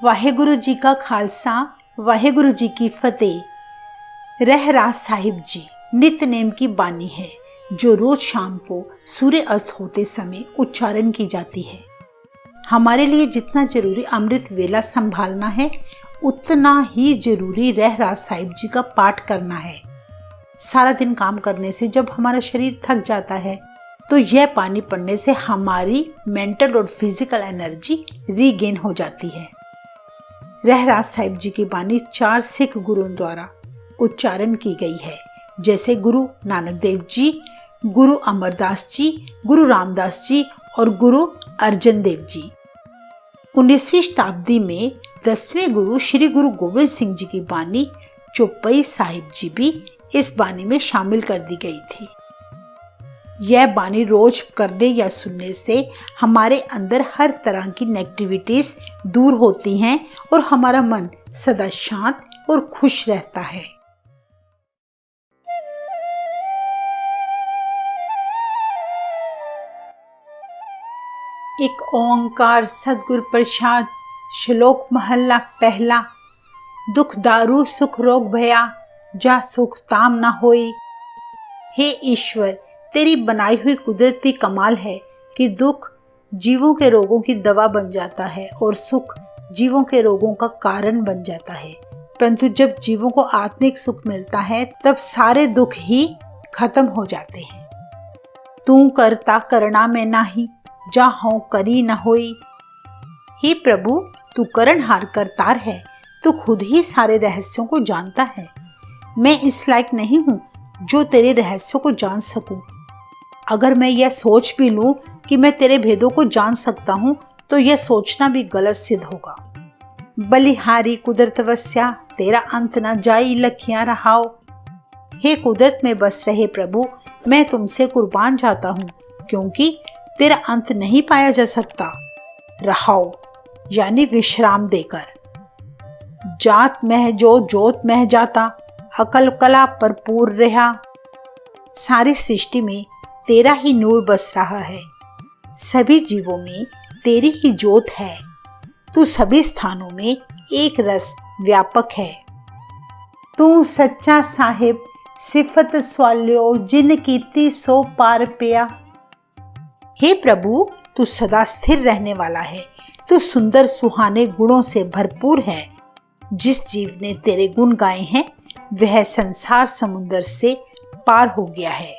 वाहेगुरु जी का खालसा, वाहेगुरु जी की फतेह। रहरास साहिब जी नित्य नेम की बानी है जो रोज शाम को सूर्य अस्त होते समय उच्चारण की जाती है। हमारे लिए जितना जरूरी अमृत वेला संभालना है, उतना ही जरूरी रहरास साहिब जी का पाठ करना है। सारा दिन काम करने से जब हमारा शरीर थक जाता है, तो यह पानी पढ़ने से हमारी मेंटल और फिजिकल एनर्जी रीगेन हो जाती है। रहरास साहिब जी की बानी 4 सिख गुरुओं द्वारा उच्चारण की गई है, जैसे गुरु नानक देव जी, गुरु अमरदास जी, गुरु रामदास जी और गुरु अर्जन देव जी। 19वीं शताब्दी में 10वें गुरु श्री गुरु गोविंद सिंह जी की बानी चौपाई साहिब जी भी इस बानी में शामिल कर दी गई थी। यह बानी रोज करने या सुनने से हमारे अंदर हर तरह की नेगेटिविटीज दूर होती हैं और हमारा मन सदा शांत और खुश रहता है। एक ओंकार सतगुर प्रसाद। श्लोक महला पहला। दुख दारू सुख रोग भया, जा सुख ताम ना होई। हे ईश्वर, तेरी बनाई हुई कुदरत भी कमाल है कि दुख जीवों के रोगों की दवा बन जाता है और सुख जीवों के रोगों का कारण बन जाता है। परंतु जब जीवों को आत्मिक सुख मिलता है, तब सारे दुख ही खत्म हो जाते हैं। तू करता करना में नाही, जा हों करी न होई। हे प्रभु, तू करनहार करतार है, तू खुद ही सारे रहस्यों को जानता है। मैं इस लायक नहीं हूँ जो तेरे रहस्यों को जान सकूं। अगर मैं यह सोच भी लूं कि मैं तेरे भेदों को जान सकता हूँ, तो यह सोचना भी गलत सिद्ध होगा। बलिहारी कुदरत वस्या, तेरा अंत न जाई लखियां रहाओ। हे कुदरत में बस रहे प्रभु, मैं तुमसे कुर्बान जाता हूँ, क्योंकि तेरा अंत नहीं पाया जा सकता। रहाओ यानी विश्राम देकर। जात मह जो जोत मह जाता, अकल कला भरपूर रहा। सारी सृष्टि में तेरा ही नूर बस रहा है, सभी जीवों में तेरी ही जोत है। तू सभी स्थानों में एक रस व्यापक है। तू सच्चा साहिब, सिफत स्वाल्यो जिन कीती सो पार पिया। हे प्रभु, तू सदा स्थिर रहने वाला है। तू सुंदर सुहाने गुणों से भरपूर है। जिस जीव ने तेरे गुण गाए हैं, वह संसार समुद्र से पार हो गया है।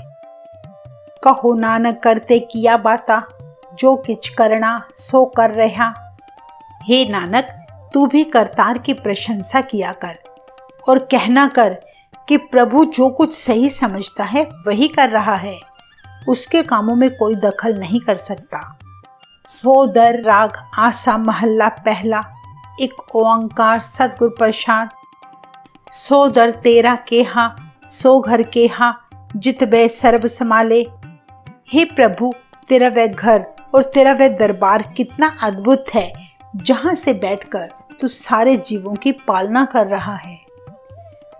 कहो नानक करते किया बाता, जो किच करना सो कर रहा। हे नानक, तू भी करतार की प्रशंसा किया कर और कहना कर कि प्रभु जो कुछ सही समझता है वही कर रहा है। उसके कामों में कोई दखल नहीं कर सकता। सोदर राग आसा महला पहला। एक ओंकार सतगुर प्रसाद। सो दर तेरा केहा, सो घर केहा, जित बे सर्ब समाले। हे प्रभु, तेरा वह घर और तेरा वह दरबार कितना अद्भुत है, जहां से बैठकर तू सारे जीवों की पालना कर रहा है।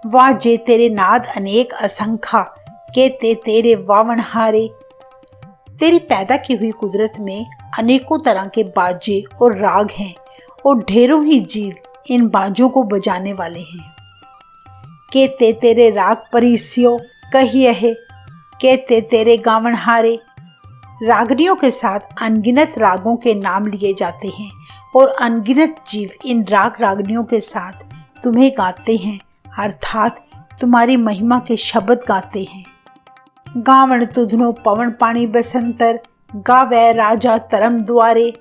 वाह जे तेरे नाद अनेक असंख्या, के तेरे वावनहारे। तेरी पैदा की हुई कुदरत में अनेकों तरह के बाजे और राग हैं और ढेरों ही जीव इन बाजों को बजाने वाले हैं। के तेरे राग परिसियो कहिए है, के तेरे गावनहारे। रागनियों के साथ अनगिनत रागों के नाम लिए जाते हैं और अनगिनत जीव इन राग रागनियों के साथ तुम्हें गाते हैं, अर्थात तुम्हारी महिमा के शब्द गाते हैं। गावण तुधनो पवन पानी बसंतर, गावे राजा तरम द्वारे।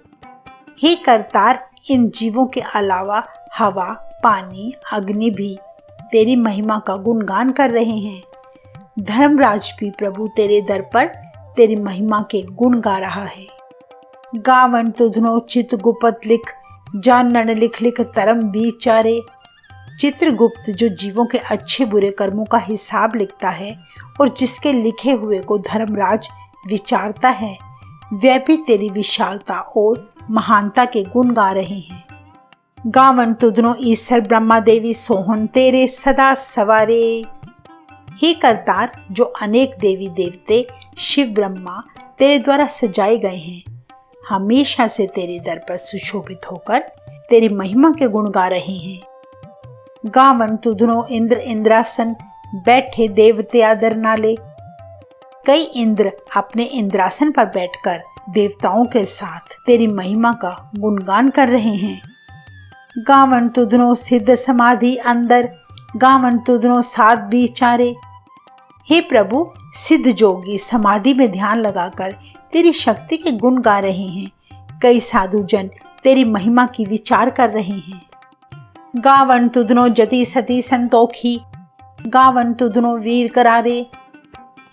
हे करतार, इन जीवों के अलावा हवा, पानी, अग्नि भी तेरी महिमा का गुणगान कर रहे हैं। धर्मराज भी प्रभु तेरे दर पर तेरी महिमा के गुण गा रहा है। गावन तुधनो चित गुप्त लिख, जानन लिख लिख तरम बिचारे। चित्रगुप्त जो जीवों के अच्छे बुरे कर्मों का हिसाब लिखता है और जिसके लिखे हुए को धर्मराज विचारता है, वह भी तेरी विशालता और महानता के गुण गा रहे हैं। गावन तुधनो ईश्वर ब्रह्मा देवी सोहन, तेरे सदा सवारे। हे करतार, जो अनेक देवी देवते शिव ब्रह्मा तेरे द्वारा सजाए गए हैं, हमेशा से तेरे दर पर सुशोभित होकर तेरी महिमा के गुण गा रहे हैं। गावन तुधनो इंद्र इंद्रासन, बैठे देवते आदर नाले। कई इंद्र अपने इंद्रासन पर बैठकर देवताओं के साथ तेरी महिमा का गुणगान कर रहे हैं। गावन तुधनो सिद्ध समाधि अंदर, गावन तुधनो साध विचारे। हे प्रभु, सिद्ध जोगी समाधि में ध्यान लगाकर तेरी शक्ति के गुण गा रहे हैं। कई साधु जन तेरी महिमा की विचार कर रहे हैं। गावन तुधनो जति सती संतोखी, गावन तुधनो वीर करारे।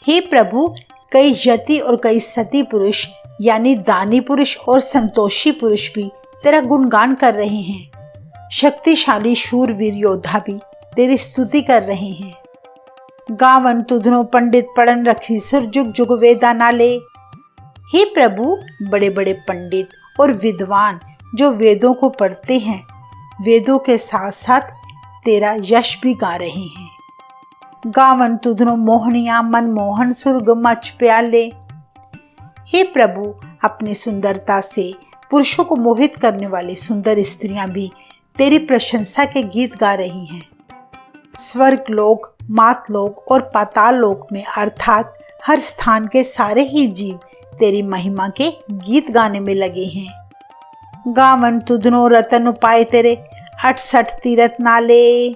हे प्रभु, कई यति और कई सती पुरुष यानी दानी पुरुष और संतोषी पुरुष भी तेरा गुणगान कर रहे हैं। शक्तिशाली शूरवीर योद्धा भी तेरी स्तुति कर रहे हैं। गावन तुधनो पंडित पढ़न रखी सुर, जुग जुग वेदा नाले। हे प्रभु, बड़े बड़े पंडित और विद्वान जो वेदों को पढ़ते हैं, वेदों के साथ साथ तेरा यश भी गा रहे हैं। गावन तुधनो मोहनिया मन मोहन सुर्ग मच प्याले। हे प्रभु, अपनी सुंदरता से पुरुषों को मोहित करने वाली सुंदर स्त्रियां भी तेरी प्रशंसा के गीत गा रही हैं। स्वर्ग लोक, मातलोक और पाताल लोक में अर्थात हर स्थान के सारे ही जीव तेरी महिमा के गीत गाने में लगे हैं। गावन तुधनो रतन उपाय तेरे, 68 तीरथ नाले।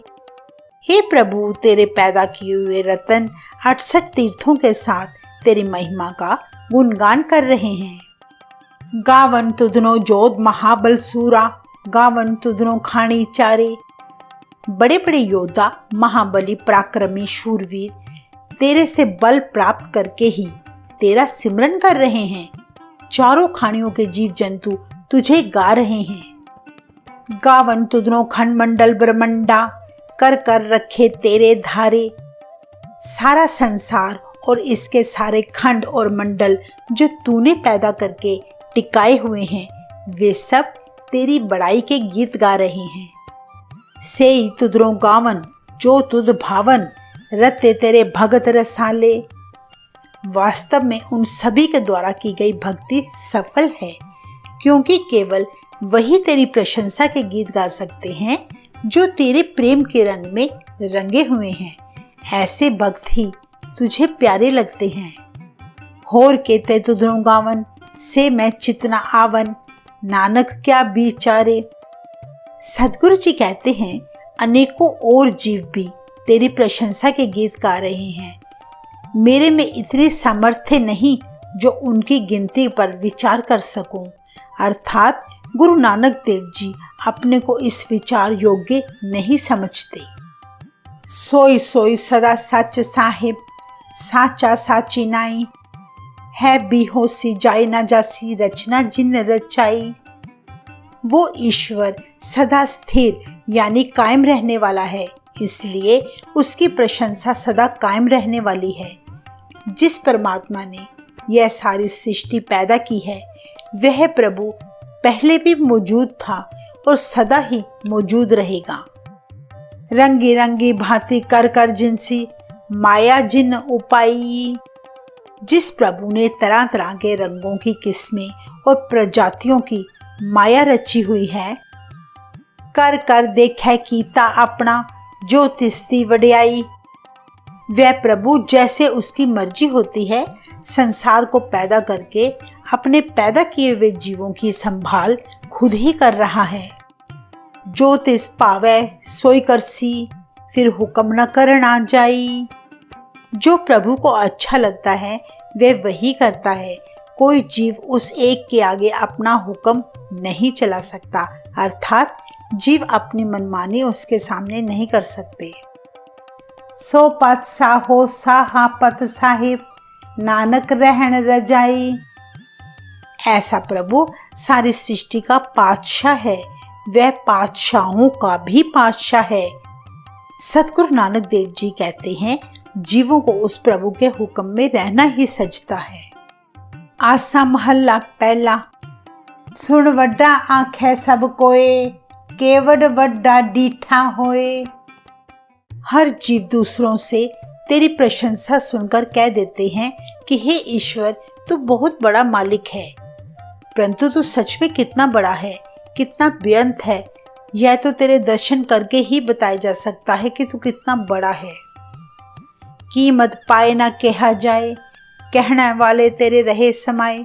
हे प्रभु, तेरे पैदा किए हुए रतन 68 तीर्थों के साथ तेरी महिमा का गुणगान कर रहे हैं। गावन तुधनो जोध महाबल सूरा, गावन तुधनो खाणी चारे। बड़े बड़े योद्धा, महाबली, पराक्रमी शूरवीर तेरे से बल प्राप्त करके ही तेरा सिमरन कर रहे हैं। चारों खानियों के जीव जंतु तुझे गा रहे हैं। गावन तुधनो खंड मंडल ब्रह्मंडा, कर कर रखे तेरे धारे। सारा संसार और इसके सारे खंड और मंडल जो तूने पैदा करके टिकाए हुए हैं, वे सब तेरी बड़ाई के गीत गा रहे हैं। सेई तुधरो गावन, जो तुध भावन, रते तेरे भगत रसाले। वास्तव में उन सभी के द्वारा की गई भक्ति सफल है, क्योंकि केवल वही तेरी प्रशंसा के गीत गा सकते हैं जो तेरे प्रेम के रंग में रंगे हुए हैं। ऐसे भक्त ही तुझे प्यारे लगते हैं। होर के ते तुधरो गावन, से मैं चितना आवन, नानक क्या बिचारे। सदगुरु जी कहते हैं, अनेकों और जीव भी तेरी प्रशंसा के गीत गा रहे हैं। मेरे में इतनी सामर्थ्य नहीं जो उनकी गिनती पर विचार कर सकूं। अर्थात गुरु नानक देव जी अपने को इस विचार योग्य नहीं समझते। सोई सोई सदा सच साहिब, साचा साची नाई, है बेहोशी जाए ना जासी, रचना जिन रचाई। वो ईश्वर सदा स्थिर यानी कायम रहने वाला है, इसलिए उसकी प्रशंसा सदा कायम रहने वाली है। जिस परमात्मा ने यह सारी सृष्टि पैदा की है, वह प्रभु पहले भी मौजूद था और सदा ही मौजूद रहेगा। रंगी रंगी भांति कर कर जिनसी, माया जिन उपाई। जिस प्रभु ने तरह तरह के रंगों की किस्में और प्रजातियों की माया रची हुई है, कर कर देखे कीता अपना, जो तिस्ती वड्याई। वह प्रभु जैसे उसकी मर्जी होती है, संसार को पैदा करके अपने पैदा किए हुए जीवों की संभाल खुद ही कर रहा है। जो तिस पावे सोई करसी, फिर हुक्म न करना जाई। जो प्रभु को अच्छा लगता है वह वही करता है। कोई जीव उस एक के आगे अपना हुक्म नहीं चला सकता, अर्थात जीव अपनी मनमानी उसके सामने नहीं कर सकते। सो पत साहो साहा पत साहिब, नानक रहन रजाई। ऐसा प्रभु सारी सृष्टि का पातशाह है, वह पातशाहों का भी पातशाह है। सतगुरु नानक देव जी कहते हैं, जीवों को उस प्रभु के हुक्म में रहना ही सजता है। आसा महला पहला, सुन वड्डा आंखे सब कोए, केवड वड्डा डीठा होए। हर जीव दूसरों से तेरी प्रशंसा सुनकर कह देते हैं कि हे ईश्वर, तू बहुत बड़ा मालिक है। परंतु तू सच में कितना बड़ा है, कितना बेअंत है, यह तो तेरे दर्शन करके ही बताया जा सकता है कि तू कितना बड़ा है। कीमत पाए ना कहा जाए, कहने वाले तेरे रहे समाए।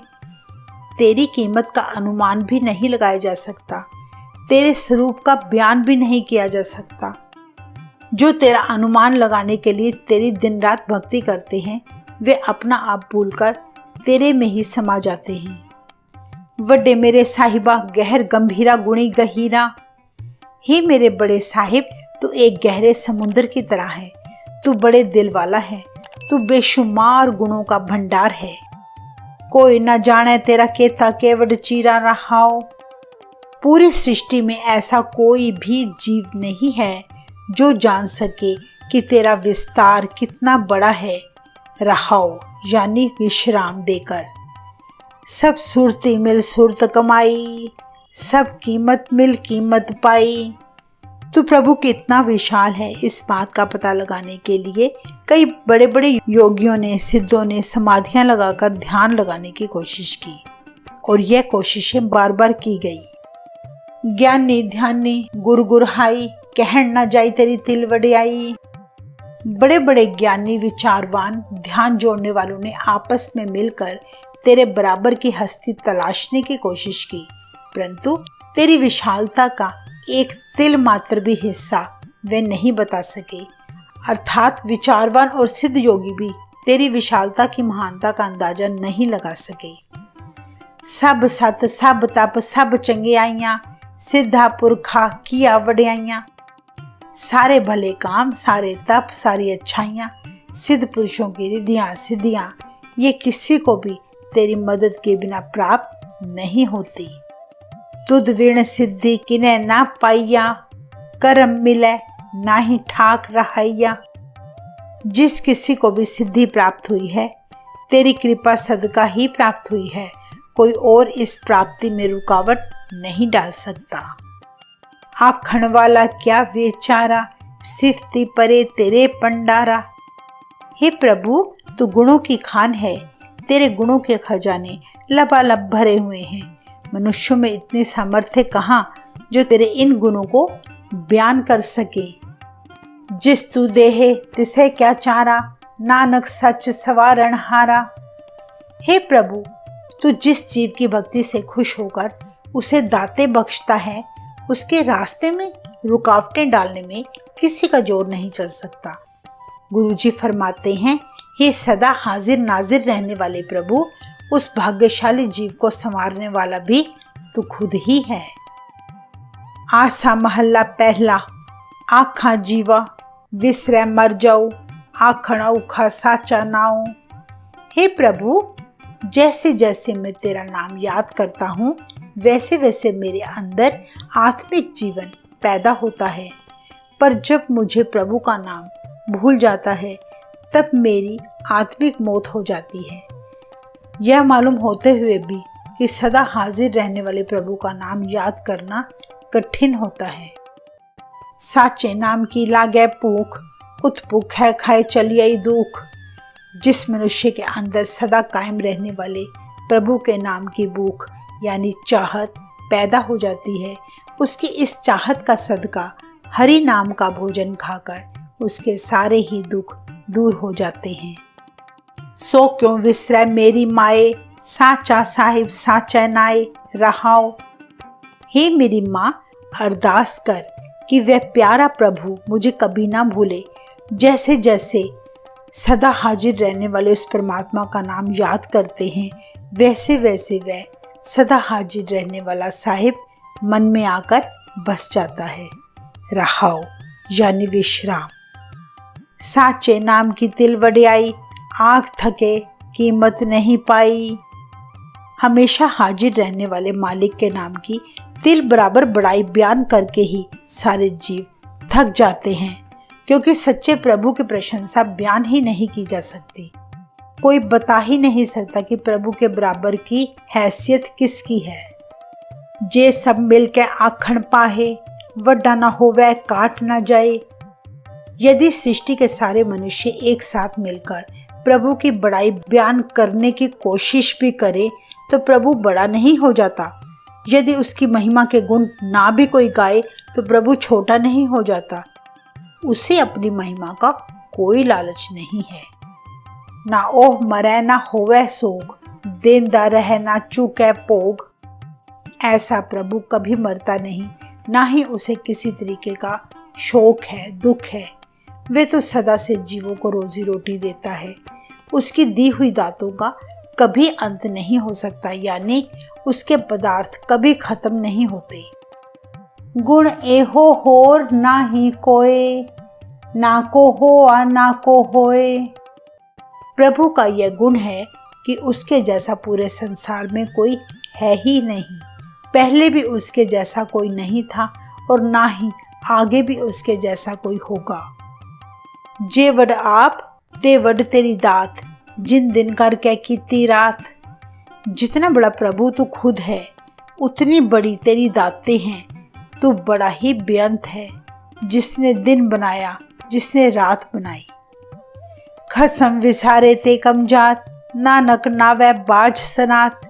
तेरी कीमत का अनुमान भी नहीं लगाया जा सकता, तेरे स्वरूप का बयान भी नहीं किया जा सकता। जो तेरा अनुमान लगाने के लिए तेरी दिन रात भक्ति करते हैं, वे अपना आप भूलकर तेरे में ही समा जाते हैं। वड्डे मेरे साहिबा गहर गंभीरा गुणी गहीरा। हे मेरे बड़े साहिब, तू एक गहरे समुद्र की तरह है। तू बड़े दिल वाला है, तू बेशुमार गुणों का भंडार है। कोई न जाने तेरा केता केवड चीरा रहाओ। पूरी सृष्टि में ऐसा कोई भी जीव नहीं है जो जान सके कि तेरा विस्तार कितना बड़ा है। रहाओ यानी विश्राम देकर। सब सुरती मिल सुरत कमाई, सब कीमत मिल कीमत पाई। तू प्रभु कितना विशाल है, इस बात का पता लगाने के लिए कई बड़े बड़े योगियों ने, सिद्धों ने समाधियां लगाकर ध्यान लगाने की कोशिश की और यह कोशिशें बार बार की गई। ज्ञानी ध्यानी गुरु गुरहाई, कहन न जाई तेरी तिल वडियाई। बड़े बड़े ज्ञानी विचारवान ध्यान जोड़ने वालों ने आपस में मिलकर तेरे बराबर की हस्ती तलाशने की कोशिश की, परंतु तेरी विशालता का एक तिल मात्र भी हिस्सा वे नहीं बता सके। अर्थात विचारवान और सिद्ध योगी भी तेरी विशालता की महानता का अंदाजा नहीं लगा सके। सब सत सब तप सब चंगे आइयां, सिद्धा पुरखा किया वड्याइयां। सारे भले काम, सारे तप, सारी अच्छाइयां, सिद्ध पुरुषों की रिद्धियां सिद्धियां, ये किसी को भी तेरी मदद के बिना प्राप्त नहीं होती। तुद विण सिद्धि किने ना पाइया, करम मिले ना ही ठाक रहाइया। जिस किसी को भी सिद्धि प्राप्त हुई है, तेरी कृपा सदका ही प्राप्त हुई है। कोई और इस प्राप्ति में रुकावट नहीं डाल सकता। आखण वाला क्या बेचारा, सिफती परे तेरे पंडारा। हे प्रभु, तू गुणों की खान है, तेरे गुणों के खजाने लबालब भरे हुए हैं। मनुष्यों में इतनी सामर्थ्य कहाँ जो तेरे इन गुणों को बयान कर सके। जिस तू देहे तिसे क्या चारा, नानक सच सवारण हारा। हे प्रभु, तू जिस जीव की भक्ति से खुश होकर उसे दाते बख्शता है, उसके रास्ते में रुकावटें डालने में किसी का जोर नहीं चल सकता। गुरुजी फरमाते हैं, हे सदा हाजिर नाजिर रहने वाले प्रभु, उस भाग्यशाली जीव को संवारने वाला भी तू खुद ही है। आसा महल्ला पहला, आखा जीवा विसरै मर जाओ, आखण औखा साचा नाओ। हे प्रभु, जैसे जैसे मैं तेरा नाम याद करता हूँ, वैसे वैसे मेरे अंदर आत्मिक जीवन पैदा होता है, पर जब मुझे प्रभु का नाम भूल जाता है, तब मेरी आत्मिक मौत हो जाती है। यह मालूम होते हुए भी कि सदा हाजिर रहने वाले प्रभु का नाम याद करना कठिन होता है। साचे नाम की लागे भूख, उत्भुक है खाए चलिए दुख। जिस मनुष्य के अंदर सदा कायम रहने वाले प्रभु के नाम की भूख यानी चाहत पैदा हो जाती है, उसकी इस चाहत का सदका हरि नाम का भोजन खाकर उसके सारे ही दुख दूर हो जाते हैं। सो क्यों विसरै मेरी माए, साचा साहिब साचा नाए रहाओ। हे मेरी माँ, अरदास कर कि वह प्यारा प्रभु मुझे कभी ना भूले। जैसे जैसे सदा हाजिर रहने वाले उस परमात्मा का नाम याद करते हैं, वैसे वैसे वह सदा हाजिर रहने वाला साहिब मन में आकर बस जाता है। रहाओ यानी विश्राम। साचे नाम की तिल वडियाई, आँख थके कीमत नहीं पाई। हमेशा हाजिर रहने वाले मालिक के नाम की तिल बराबर बड़ाई बयान करके ही सारे जीव थक जाते हैं, क्योंकि सच्चे प्रभु की प्रशंसा बयान ही नहीं की जा सकती। कोई बता ही नहीं सकता कि प्रभु के बराबर की हैसियत किसकी है। जे सब मिलके आखण पाहे, वड्डा ना होवे काट ना जाए। यदि सृष्टि के सारे मनुष्य एक साथ मिलकर प्रभु की बड़ाई बयान करने की कोशिश भी करें, तो प्रभु बड़ा नहीं हो जाता, यदि उसकी महिमा के गुण ना भी कोई गाए तो प्रभु छोटा नहीं हो जाता। उसे अपनी महिमा का कोई लालच नहीं है। ना ओह मरै ना होवे सोग, देंदा रहे ना चूके भोग। ऐसा प्रभु कभी मरता नहीं, ना ही उसे किसी तरीके का शोक है, दुख है। वे तो सदा से जीवों को रोजी रोटी देता है। उसकी दी हुई दातों का कभी अंत नहीं हो सकता, यानी उसके पदार्थ कभी खत्म नहीं होते। गुण एहो होर ना ही कोय, ना को हो ना को होए। प्रभु का यह गुण है कि उसके जैसा पूरे संसार में कोई है ही नहीं। पहले भी उसके जैसा कोई नहीं था और ना ही आगे भी उसके जैसा कोई होगा। जे वड आप ते वड तेरी दात, जिन दिन करके कीती रात। जितना बड़ा प्रभु तू खुद है, उतनी बड़ी तेरी दातें हैं। तू बड़ा ही बेअंत है, जिसने दिन बनाया, जिसने रात बनाई। खसम विसारे ते कम जात, नानक नावै बाज सनात।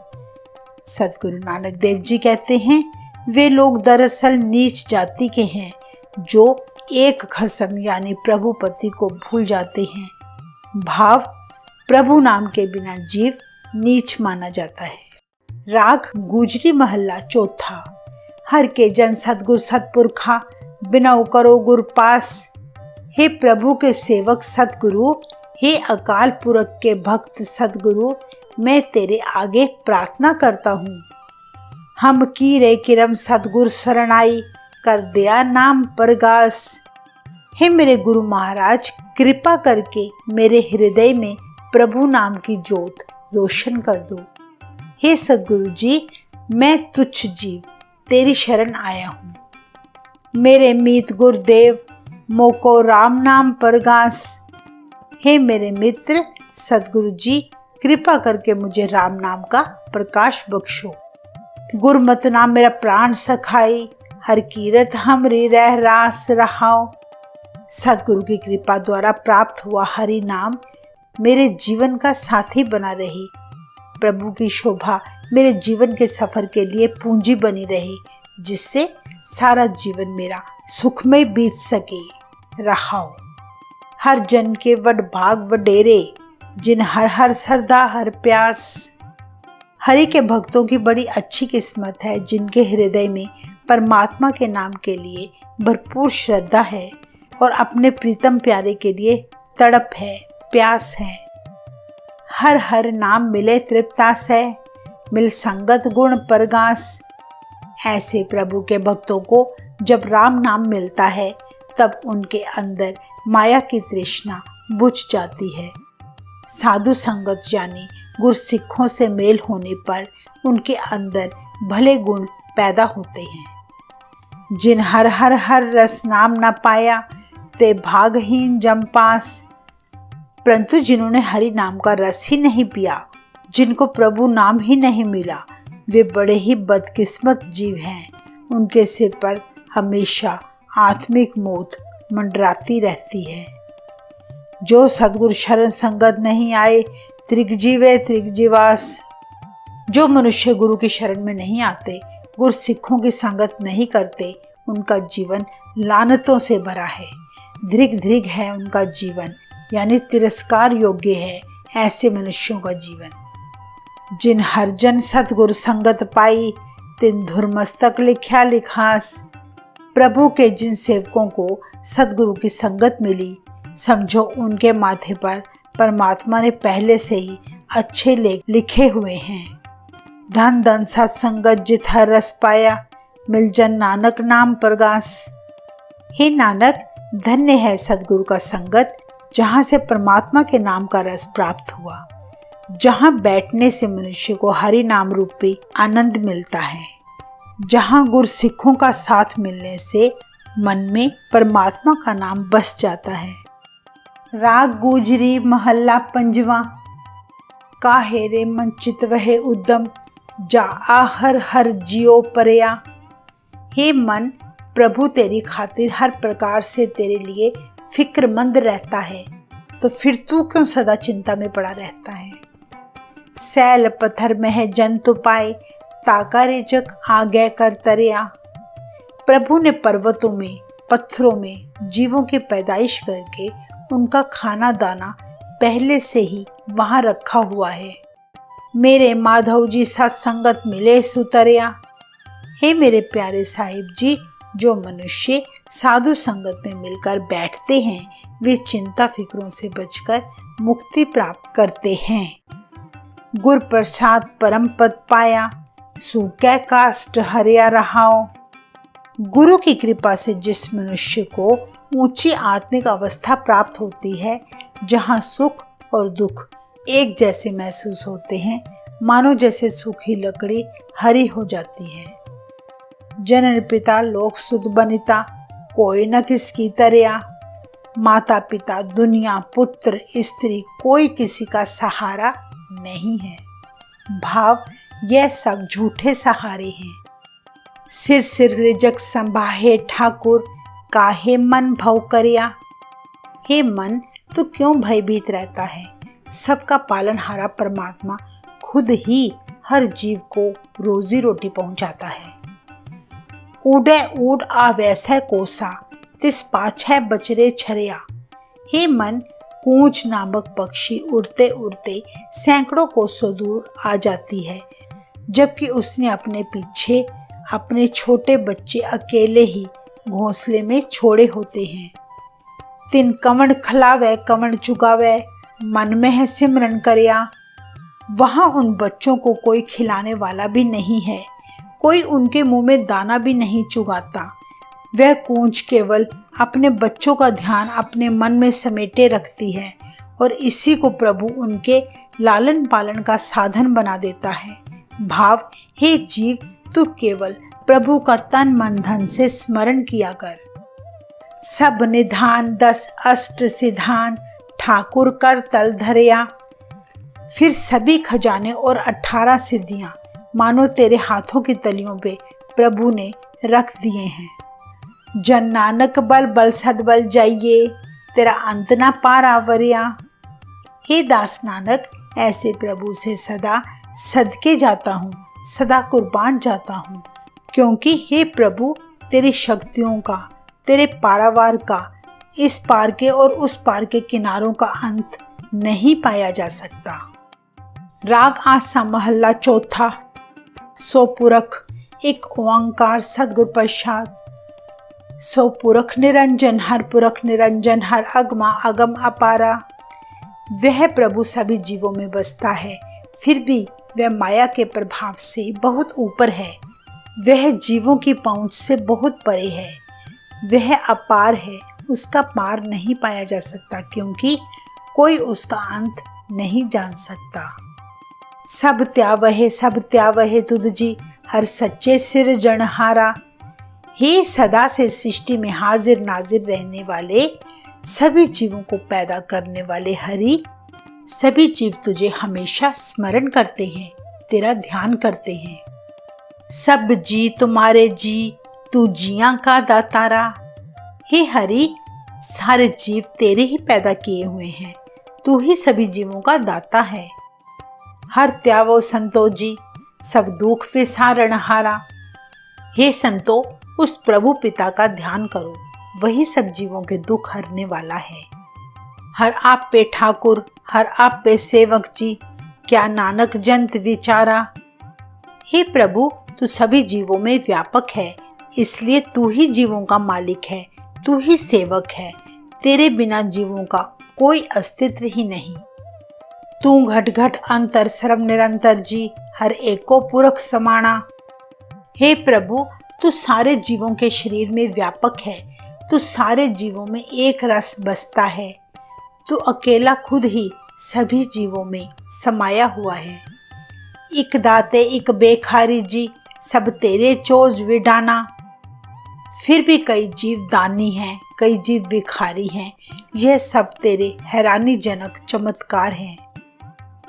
सतगुरु नानक देव जी कहते हैं, वे लोग दरअसल नीच जाति के हैं जो एक खसम यानी प्रभुपति को भूल जाते हैं। भाव, प्रभु नाम के बिना जीव नीच माना जाता है। राग गुजरी महला चौथा। हर के जन सतगुर सतपुरखा, बिनऊ करो गुर पास। हे प्रभु के सेवक सतगुरु, हे अकाल पुरख के भक्त सतगुरु, मैं तेरे आगे प्रार्थना करता हूँ। हम कीरे किरम सतगुर शरणाई, कर दिया नाम परगास। हे मेरे गुरु महाराज, कृपा करके मेरे हृदय में प्रभु नाम की ज्योत रोशन कर दो। हे सतगुरु जी, मैं तुच्छ जीव तेरी शरण आया हूँ। मेरे मीत गुरुदेव, मोको राम नाम परगास। हे मेरे मित्र सतगुरु जी, कृपा करके मुझे राम नाम का प्रकाश बख्शो। गुरमत नाम मेरा प्राण सखाई, हर कीरत हमरी रह रास रहाओ। सतगुरु की कृपा द्वारा प्राप्त हुआ हरि नाम मेरे जीवन का साथी बना रहे। प्रभु की शोभा मेरे जीवन के सफर के लिए पूंजी बनी रहे, जिससे सारा जीवन मेरा सुखमय बीत सके। रहाओ। हर जन के वड भाग वडेरे, जिन हर हर सरदा हर प्यास। हरि के भक्तों की बड़ी अच्छी किस्मत है, जिनके हृदय में परमात्मा के नाम के लिए भरपूर श्रद्धा है और अपने प्रीतम प्यारे के लिए तड़प है, प्यास है। हर हर नाम मिले तृप्तास है, मिल संगत गुण परगास। ऐसे प्रभु के भक्तों को जब राम नाम मिलता है, तब उनके अंदर माया की तृष्णा बुझ जाती है। साधु संगत यानी गुरसिखों से मेल होने पर उनके अंदर भले गुण पैदा होते हैं। जिन हर हर हर रस नाम न पाया, ते भागहीन जमपास। परंतु जिन्होंने हरि नाम का रस ही नहीं पिया, जिनको प्रभु नाम ही नहीं मिला, वे बड़े ही बदकिस्मत जीव हैं। उनके सिर पर हमेशा आत्मिक मौत मंडराती रहती है। जो सद्गुरु शरण संगत नहीं आए, त्रिगजीवे त्रिगजीवास। जो मनुष्य गुरु की शरण में नहीं आते, गुरु सिखों की संगत नहीं करते, उनका जीवन लानतों से भरा है। धृग धृग है उनका जीवन, यानी तिरस्कार योग्य है ऐसे मनुष्यों का जीवन। जिन हर जन सतगुरु संगत पाई, तिन धुरमस्तक लिख्या लिखास। प्रभु के जिन सेवकों को सतगुरु की संगत मिली, समझो उनके माथे पर परमात्मा ने पहले से ही अच्छे लेख लिखे हुए हैं। धन धन सत्संगत जित हर रस पाया, मिल जन नानक नाम परगास। हे नानक, धन्य है सतगुरु का संगत, जहाँ से परमात्मा के नाम का रस प्राप्त हुआ, जहाँ बैठने से मनुष्य को हरि नाम रूपी आनंद मिलता है, जहाँ गुरु सिखों का साथ मिलने से मन में परमात्मा का नाम बस जाता है। राग गुजरी महल्ला पंजवा। काहे रे मन चित वहे उद्दम, जा आहर हर जियो परया। हे मन, प्रभु तेरी खातिर हर प्रकार से तेरे लिए फिक्रमंद रहता है, तो फिर तू क्यों सदा चिंता में पड़ा रहता है। सैल पत्थर में है जंतु पाए, ताका रेचक आ गए कर तरिया। प्रभु ने पर्वतों में, पत्थरों में जीवों की पैदाइश करके उनका खाना दाना पहले से ही वहां रखा हुआ है। मेरे माधव जी सत्संगत मिले सुतरिया। हे मेरे प्यारे साहिब जी, जो मनुष्य साधु संगत में मिलकर बैठते हैं वे चिंता फिक्रों से बचकर मुक्ति प्राप्त करते हैं। गुर प्रसाद परम पद पाया, सूकै काष्ठ हरिया रहाओ। गुरु की कृपा से जिस मनुष्य को ऊंची आत्मिक अवस्था प्राप्त होती है, जहां सुख और दुख एक जैसे महसूस होते हैं, मानो जैसे सूखी लकड़ी हरी हो जाती है। जनन पिता लोक सुध बनिता, कोई न किसकी तरया। माता पिता, दुनिया, पुत्र, स्त्री, कोई किसी का सहारा नहीं है। भाव यह सब झूठे सहारे हैं। सिर सिर रिजक संभाहे ठाकुर, काहे मन भव करिया। हे मन, तू क्यों भयभीत रहता है? सबका पालनहारा परमात्मा खुद ही हर जीव को रोजी रोटी पहुंचाता है। उड़े उड़ आ वैसे कोसा, तिस पाछे बचरे छरिया। हे मन, कूंच नामक पक्षी उड़ते उड़ते सैकड़ों कोसों दूर आ जाती है, जबकि उसने अपने पीछे अपने छोटे बच्चे अकेले ही घोंसले में छोड़े होते हैं। तिन कमण खलावे कमण चुगावे, मन में है सिमरन करिया। वहां उन बच्चों को कोई खिलाने वाला भी नहीं है, कोई उनके मुंह में दाना भी नहीं चुगाता। वह कूंच केवल अपने बच्चों का ध्यान अपने मन में समेटे रखती है और इसी को प्रभु उनके लालन पालन का साधन बना देता है। भाव, हे जीव, तू केवल प्रभु का तन मन धन से स्मरण किया कर। सब निधान 10 अष्ट सिधान, ठाकुर कर तल धरिया। फिर सभी खजाने और 18 सिद्धियां मानो तेरे हाथों की तलियों पे प्रभु ने रख दिए हैं। जन नानक बल बल सदबल जाइए, तेरा अंत ना पार आवरिया। हे दास नानक, ऐसे प्रभु से सदा सदके जाता हूँ, सदा कुर्बान जाता हूँ, क्योंकि हे प्रभु, तेरी शक्तियों का, तेरे पारावार का, इस पार के और उस पार के किनारों का अंत नहीं पाया जा सकता। राग आसा महल्ला चौथा। सो पुरख एक ओंकार सदगुर प्रसाद। सो पुरख निरंजन हर पुरख निरंजन हर अगमा अगम अपारा। वह प्रभु सभी जीवों में बसता है, फिर भी वह माया के प्रभाव से बहुत ऊपर है। वह जीवों की पहुंच से बहुत परे है। वह अपार है, उसका पार नहीं पाया जा सकता, क्योंकि कोई उसका अंत नहीं जान सकता। सब त्यावहे तुद जी, हर सच्चे सिरजनहारा। हे सदा से सृष्टि में हाजिर नाजिर रहने वाले, सभी जीवों को पैदा करने वाले हरि, सभी जीव तुझे हमेशा स्मरण करते हैं, तेरा ध्यान करते हैं। सब जी तुम्हारे जी, तू जियां का दातारा। हे हरि, सारे जीव तेरे ही पैदा किए हुए हैं, तू ही सभी जीवों का दाता है। हर त्यावो संतो जी, सब दुख विसारणहारा। हे संतो, उस प्रभु पिता का ध्यान करो, वही सब जीवों के दुख हरने वाला है। हर आप पे ठाकुर, हर आप पे सेवक जी, क्या नानक जंत विचारा। हे प्रभु, तू सभी जीवों में व्यापक है, इसलिए तू ही जीवों का मालिक है, तू ही सेवक है। तेरे बिना जीवों का कोई अस्तित्व ही नहीं। तू घट घट अंतर सर्व निरंतर जी, हर एको पुरख समाना। हे प्रभु, तू सारे जीवों के शरीर में व्यापक है, तू सारे जीवों में एक रस बसता है। तू अकेला खुद ही सभी जीवों में समाया हुआ है। इक दाते इक बेखारी जी, सब तेरे चोज विडाना। फिर भी कई जीव दानी हैं, कई जीव भिखारी हैं, यह सब तेरे हैरानीजनक चमत्कार हैं।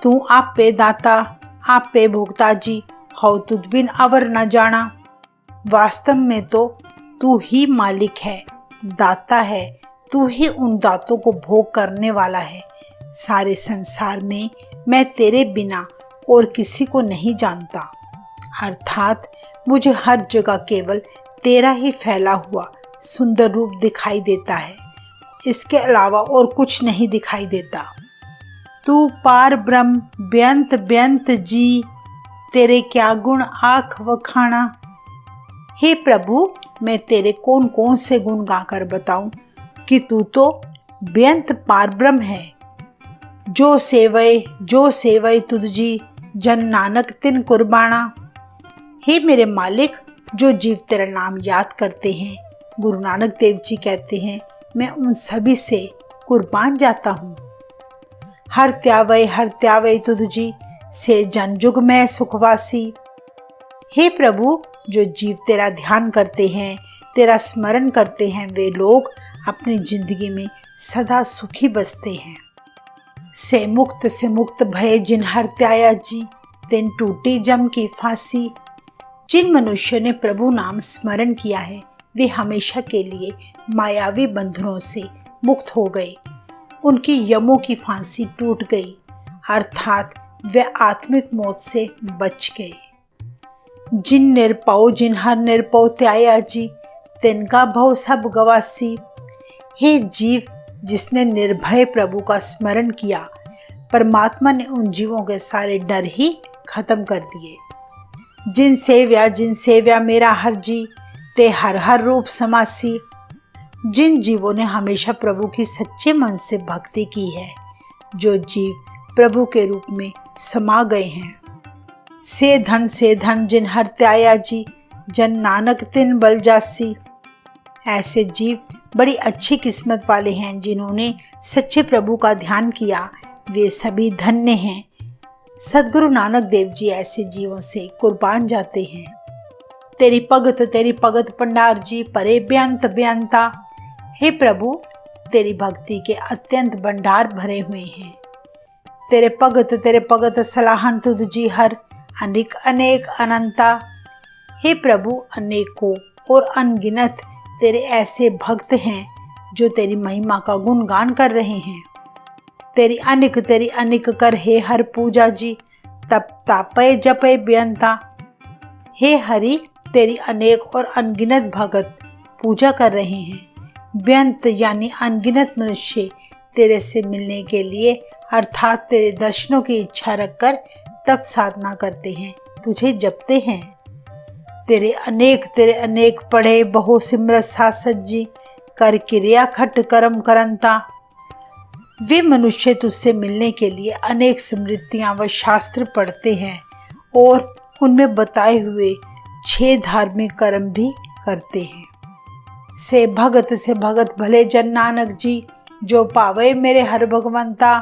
तू आप पे दाता, आप पे भोक्ता जी, हो तुझ बिन अवर न जाना। वास्तव में तो तू ही मालिक है, दाता है, तू ही उन दातों को भोग करने वाला है। सारे संसार में मैं तेरे बिना और किसी को नहीं जानता। अर्थात मुझे हर जगह केवल तेरा ही फैला हुआ सुंदर रूप दिखाई देता है, इसके अलावा और कुछ नहीं दिखाई देता। तू पार ब्रह्म बेअंत बेअंत जी, तेरे क्या गुण आँख वखाना। हे प्रभु, मैं तेरे कौन कौन से गुण गाकर बताऊं कि तू तो बेअंत पार ब्रह्म है। जो सेवय तुझ जी, जन नानक तिन कुर्बाना। हे मेरे मालिक, जो जीव तेरा नाम याद करते हैं, गुरु नानक देव जी कहते हैं, मैं उन सभी से कुर्बान जाता हूँ। हर त्यावय तुझ जी, से जन जुग में सुखवासी। हे प्रभु, जो जीव तेरा ध्यान करते हैं, तेरा स्मरण करते हैं, वे लोग अपनी जिंदगी में सदा सुखी बसते हैं। से मुक्त भय जिन हर त्याया जी, तिन टूटी जम की फांसी। जिन मनुष्यों ने प्रभु नाम स्मरण किया है, वे हमेशा के लिए मायावी बंधनों से मुक्त हो गए, उनकी यमों की फांसी टूट गई, अर्थात वे आत्मिक मौत से बच गए। जिन हर निरपौ त्याया जी, तिनका भव सब गवासी। हे जीव, जिसने निर्भय प्रभु का स्मरण किया, परमात्मा ने उन जीवों के सारे डर ही खत्म कर दिए। जिन सेव्या मेरा हर जी, ते हर हर रूप समासी। जिन जीवों ने हमेशा प्रभु की सच्चे मन से भक्ति की है, जो जीव प्रभु के रूप में समा गए हैं। से धन जिन हर त्याया जी, जन नानक तिन बल जासी। ऐसे जीव बड़ी अच्छी किस्मत वाले हैं, जिन्होंने सच्चे प्रभु का ध्यान किया, वे सभी धन्य हैं। सद्गुरु नानक देव जी ऐसे जीवों से कुर्बान जाते हैं। तेरी भगत पंडार जी, परे बेअंत बेअंता। हे प्रभु, तेरी भक्ति के अत्यंत भंडार भरे हुए हैं। तेरे भगत सलाहन तुझ जी हर, अनेक अनेक अनंता। हे प्रभु, अनेकों और अनगिनत तेरे ऐसे भक्त हैं जो तेरी महिमा का गुणगान कर रहे हैं। तेरी अनिक कर हे हर पूजा जी, तप तापय जपय बेअंता। हे हरि, तेरी अनेक और अनगिनत भगत पूजा कर रहे हैं। बेअंत यानी अनगिनत मनुष्य तेरे से मिलने के लिए, अर्थात तेरे दर्शनों की इच्छा रखकर तप साधना करते हैं, तुझे जपते हैं। तेरे अनेक पढ़े बहु सिमरत सासत जी, कर क्रिया खट करम करंता। वे मनुष्य तुझसे मिलने के लिए अनेक स्मृतियां व शास्त्र पढ़ते हैं और उनमें बताए हुए 6 धार्मिक कर्म भी करते हैं। से भगत भले जन नानक जी, जो पावे मेरे हर भगवंता।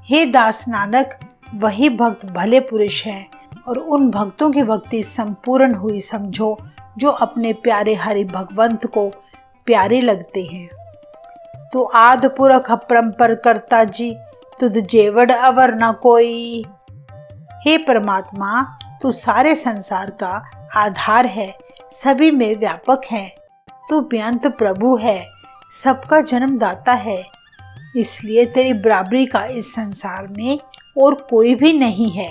हे दास नानक, वही भक्त भले पुरुष हैं और उन भक्तों की भक्ति संपूर्ण हुई समझो, जो अपने प्यारे हरि भगवंत को प्यारे लगते हैं। तू आद पुरख अपरंपर करता जी, तुझ जेवड़ अवर न कोई। हे परमात्मा, तू सारे संसार का आधार है, सभी में व्यापक है। तू बेअंत प्रभु है, सबका जन्मदाता है, इसलिए तेरी बराबरी का इस संसार में और कोई भी नहीं है।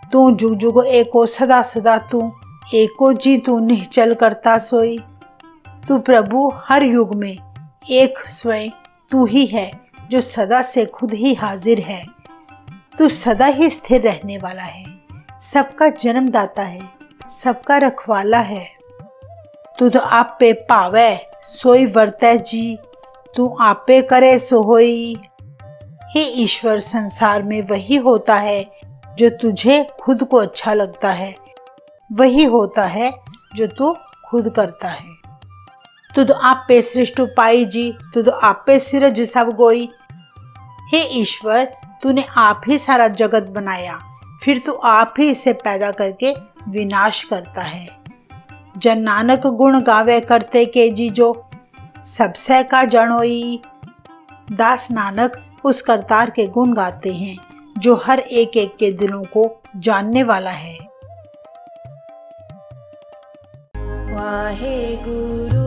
तू जुग जुग एको सदा सदा, तू एको जी तू निश्चल करता सोई। तू प्रभु हर युग में एक स्वयं तू ही है, जो सदा से खुद ही हाजिर है। तू सदा ही स्थिर रहने वाला है, सबका जन्मदाता है, सबका रखवाला है। तू तो आप पे पावे सोई वर्तै जी, तू आपे करे सो होई। हे ईश्वर, संसार में वही होता है जो तुझे खुद को अच्छा लगता है, वही होता है जो तू खुद करता है। तुद आप पे सृष्टि पाई जी, तुद आप पे सिरज सब गोई। हे ईश्वर, तूने आप ही सारा जगत बनाया, फिर तू आप ही इसे पैदा करके विनाश करता है। जन नानक गुण गावे करते के जी, जो सबसे का जनोई। दास नानक उस करतार के गुण गाते हैं जो हर एक के दिलों को जानने वाला है। वाहे गुरु।